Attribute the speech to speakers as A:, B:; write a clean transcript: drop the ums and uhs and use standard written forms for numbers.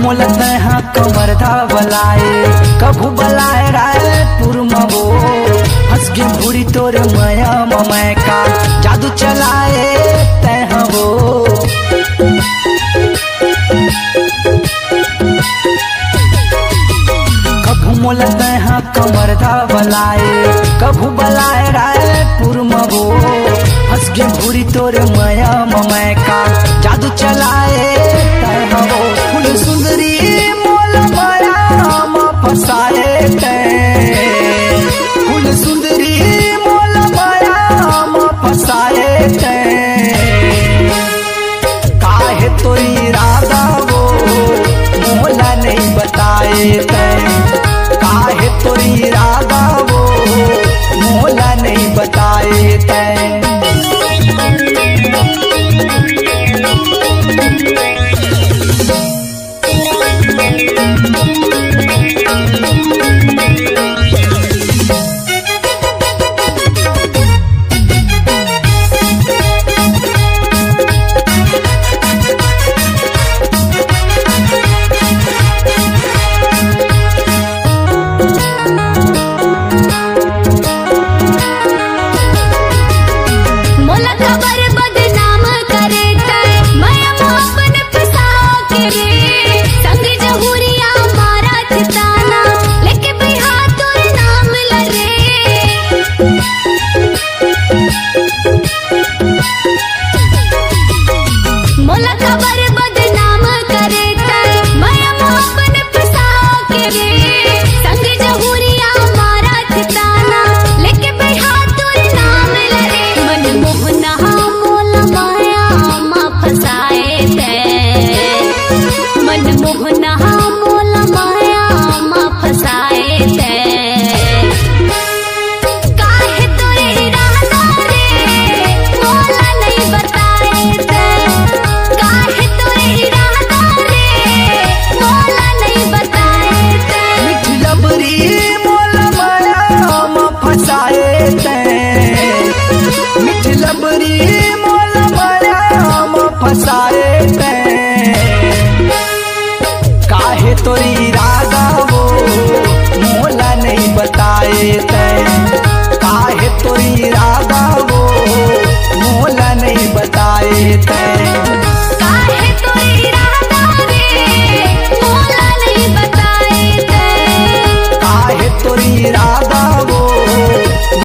A: मोलत हाँ कमर धा बलाए कभू बलाए रायपुर मबो हंस के भूरी तोर माया ममय का जादू चलाए तय हो। कभू मोलत हाँ कमर धा बलाए कभू बलाए रायपुर मबो हंस के भूरी तोर माया ममय का जादू चलाए तय हो। फूल सुंदरी मोल माया फसाए तय फूल सुंदरी मोल माया फसाए तय काहे तोरी इरादा वो मोला नहीं बताए तय काहे तोरी इरादा वो मोला नहीं बताए तय। फसाए तय काहे तोरी इरादा वो मोला नहीं बताए तय।